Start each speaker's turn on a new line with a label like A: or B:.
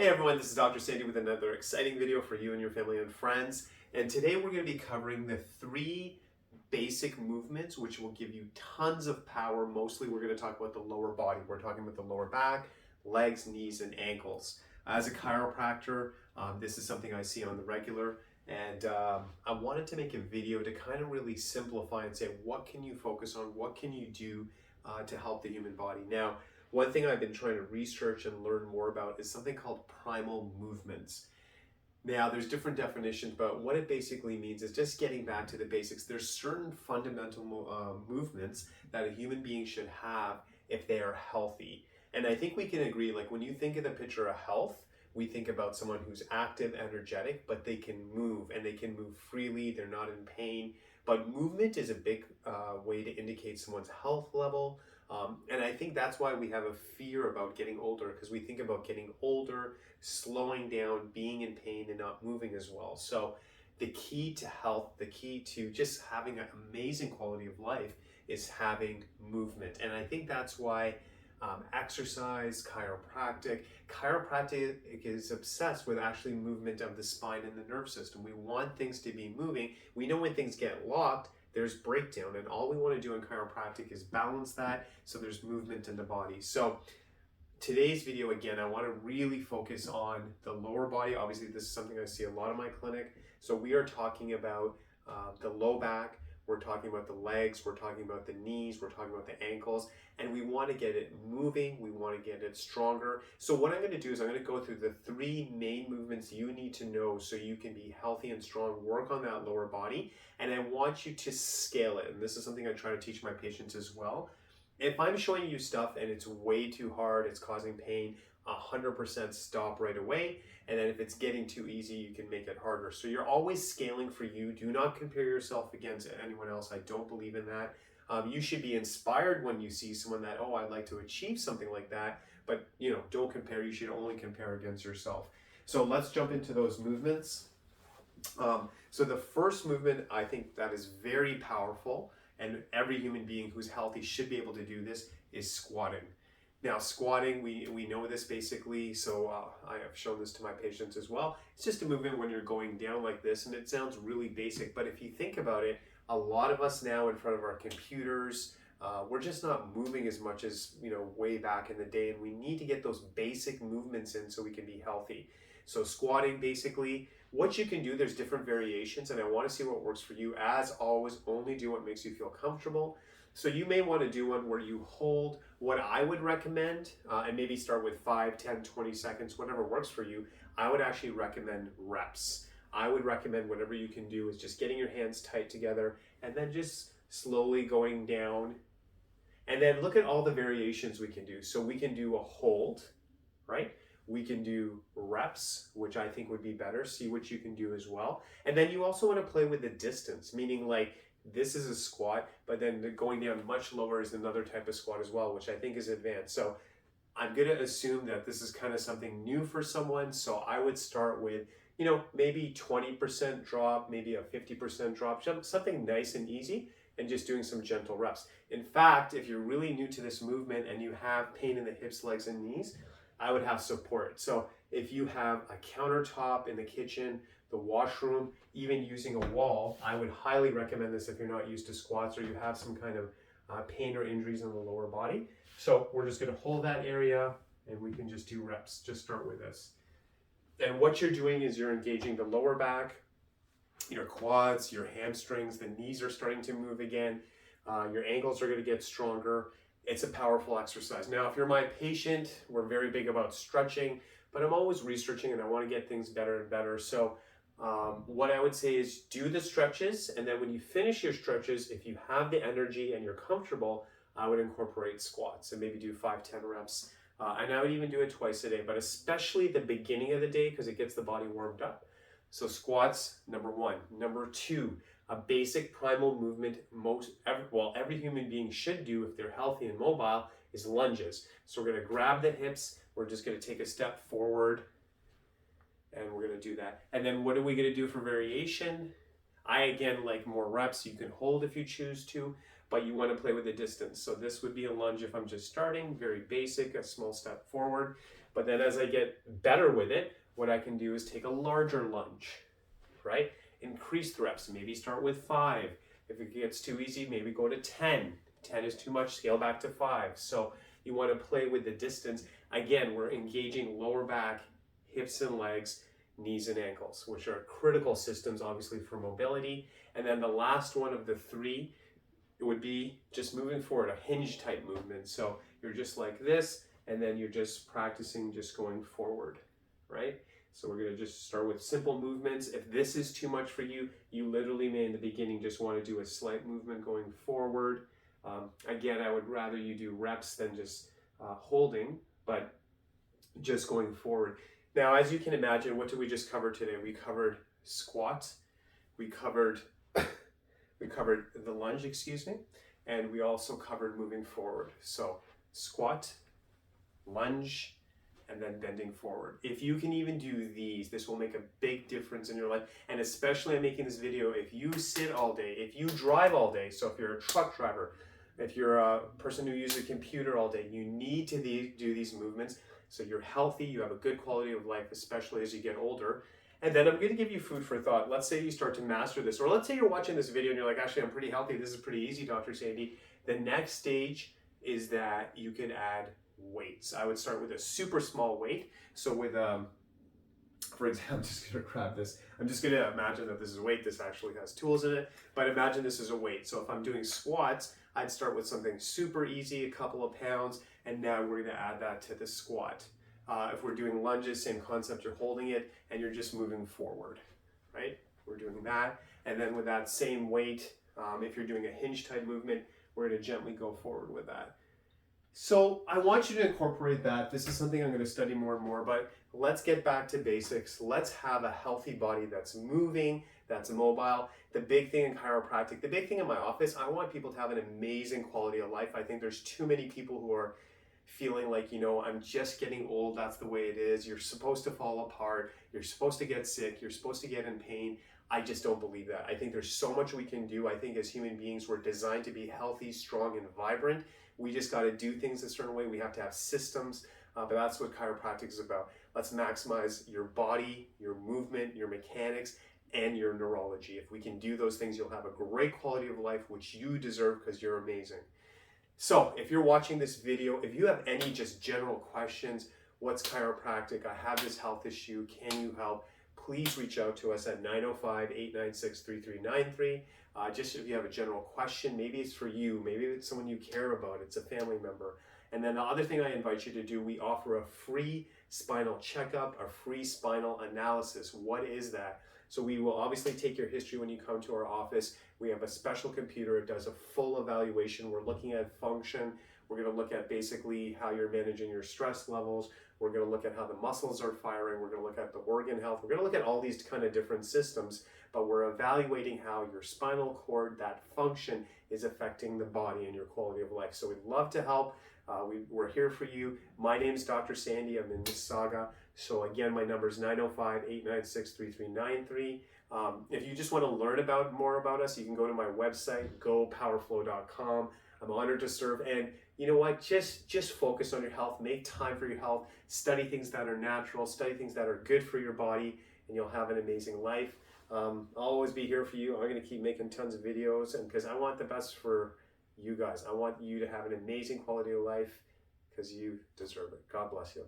A: Hey everyone, this is Dr. Sandy with another exciting video for you and your family and friends. And today we're going to be covering the 3 basic movements which will give you tons of power. Mostly we're going to talk about the lower body. We're talking about the lower back, legs, knees, and ankles. As a chiropractor, this is something I see on the regular. And I wanted to make a video to kind of really simplify and say, what can you focus on? What can you do to help the human body? Now, one thing I've been trying to research and learn more about is something called primal movements. Now, there's different definitions, but what it basically means is just getting back to the basics. There's certain fundamental movements that a human being should have if they are healthy. And I think we can agree, like when you think of the picture of health, we think about someone who's active, energetic, but they can move and they can move freely. They're not in pain. But movement is a big way to indicate someone's health level. And I think that's why we have a fear about getting older, because we think about getting older, slowing down, being in pain, and not moving as well. So the key to health, the key to just having an amazing quality of life is having movement. And I think that's why exercise, chiropractic is obsessed with actually movement of the spine and the nerve system. We want things to be moving. We know when things get locked, there's breakdown, and all we want to do in chiropractic is balance that so there's movement in the body. So today's video, again, I want to really focus on the lower body. Obviously, this is something I see a lot in my clinic. So we are talking about the low back, we're talking about the legs, we're talking about the knees, we're talking about the ankles, and we want to get it moving, we want to get it stronger. So what I'm going to do is I'm going to go through the 3 main movements you need to know so you can be healthy and strong, work on that lower body, and I want you to scale it. And this is something I try to teach my patients as well. If I'm showing you stuff and it's way too hard, it's causing pain, 100% stop right away. And then if it's getting too easy, you can make it harder. So you're always scaling for you. Do not compare yourself against anyone else. I don't believe in that. You should be inspired when you see someone that, oh, I'd like to achieve something like that. But don't compare. You should only compare against yourself. So let's jump into those movements. So the first movement, I think that is very powerful, and every human being who's healthy should be able to do this, is squatting. Now, squatting, we know this basically, so I have shown this to my patients as well. It's just a movement when you're going down like this, and it sounds really basic, but if you think about it, a lot of us now in front of our computers, we're just not moving as much as way back in the day, and we need to get those basic movements in so we can be healthy. So squatting, basically, what you can do, there's different variations, and I want to see what works for you. As always, only do what makes you feel comfortable. So you may want to do one where you hold. What I would recommend, and maybe start with 5, 10, 20 seconds, whatever works for you, I would actually recommend reps. I would recommend whatever you can do is just getting your hands tight together and then just slowly going down. And then look at all the variations we can do. So we can do a hold, right? We can do reps, which I think would be better. See what you can do as well. And then you also want to play with the distance, meaning like this is a squat, but then going down much lower is another type of squat as well, which I think is advanced. So I'm going to assume that this is kind of something new for someone. So I would start with, maybe 20% drop, maybe a 50% drop, something nice and easy, and just doing some gentle reps. In fact, if you're really new to this movement and you have pain in the hips, legs, and knees, I would have support. So if you have a countertop in the kitchen, the washroom, even using a wall, I would highly recommend this if you're not used to squats or you have some kind of pain or injuries in the lower body. So we're just going to hold that area and we can just do reps. Just start with this. And what you're doing is you're engaging the lower back, your quads, your hamstrings, the knees are starting to move again. Your ankles are going to get stronger. It's a powerful exercise. Now, if you're my patient, we're very big about stretching, but I'm always researching and I want to get things better and better. So what I would say is do the stretches, and then when you finish your stretches, if you have the energy and you're comfortable, I would incorporate squats and maybe do 5, 10 reps. And I would even do it twice a day, but especially the beginning of the day because it gets the body warmed up. So squats, number 1. Number 2, a basic primal movement every human being should do if they're healthy and mobile is lunges. So we're going to grab the hips, we're just going to take a step forward, and we're going to do that. And then what are we going to do for variation? I again like more reps. You can hold if you choose to, but you want to play with the distance. So this would be a lunge if I'm just starting, very basic, a small step forward. But then as I get better with it, what I can do is take a larger lunge, right? Increase the reps, maybe start with 5. If it gets too easy, maybe go to 10. 10 is too much, scale back to 5. So you want to play with the distance. Again, we're engaging lower back, hips and legs, knees and ankles, which are critical systems, obviously, for mobility. And then the last one of the 3, it would be just moving forward, a hinge type movement. So you're just like this, and then you're just practicing just going forward, right? So we're gonna just start with simple movements. If this is too much for you, you literally may in the beginning just wanna do a slight movement going forward. Again, I would rather you do reps than just holding, but just going forward. Now, as you can imagine, what did we just cover today? We covered squats, we covered the lunge, excuse me, and we also covered moving forward. So squat, lunge, and then bending forward. If you can even do these, this will make a big difference in your life. And especially I'm making this video, if you sit all day, if you drive all day, so if you're a truck driver, if you're a person who uses a computer all day, you need to do these movements so you're healthy, you have a good quality of life, especially as you get older. And then I'm going to give you food for thought. Let's say you start to master this, or let's say you're watching this video and you're like, actually, I'm pretty healthy. This is pretty easy, Dr. Sandy. The next stage is that you can add weights. I would start with a super small weight. So with, for example, I'm just going to grab this. I'm just going to imagine that this is a weight. This actually has tools in it, but imagine this is a weight. So if I'm doing squats, I'd start with something super easy, a couple of pounds, and now we're going to add that to the squat. If we're doing lunges, same concept, you're holding it and you're just moving forward, right? We're doing that. And then with that same weight, if you're doing a hinge type movement, we're going to gently go forward with that. So I want you to incorporate that. This is something I'm going to study more and more, but let's get back to basics. Let's have a healthy body that's moving, that's mobile. The big thing in chiropractic, the big thing in my office, I want people to have an amazing quality of life. I think there's too many people who are feeling like, I'm just getting old, that's the way it is. You're supposed to fall apart. You're supposed to get sick. You're supposed to get in pain. I just don't believe that. I think there's so much we can do. I think as human beings, we're designed to be healthy, strong, and vibrant. We just got to do things a certain way. We have to have systems, but that's what chiropractic is about. Let's maximize your body, your movement, your mechanics, and your neurology. If we can do those things, you'll have a great quality of life, which you deserve because you're amazing. So if you're watching this video, if you have any just general questions, what's chiropractic? I have this health issue. Can you help? Please reach out to us at 905-896-3393. Just if you have a general question, maybe it's for you, maybe it's someone you care about, it's a family member. And then the other thing I invite you to do, we offer a free spinal checkup, a free spinal analysis. What is that? So we will obviously take your history when you come to our office. We have a special computer. It does a full evaluation. We're looking at function. We're going to look at basically how you're managing your stress levels. We're going to look at how the muscles are firing. We're going to look at the organ health. We're going to look at all these kind of different systems, but we're evaluating how your spinal cord, that function, is affecting the body and your quality of life. So we'd love to help. We're here for you. My name is Dr. Sandy. I'm in Mississauga. So again, my number is 905-896-3393. If you just want to learn more about us, you can go to my website, gopowerflow.com. I'm honored to serve. And you know what? Just focus on your health. Make time for your health. Study things that are natural. Study things that are good for your body, and you'll have an amazing life. I'll always be here for you. I'm going to keep making tons of videos, and because I want the best for you guys. I want you to have an amazing quality of life because you deserve it. God bless you.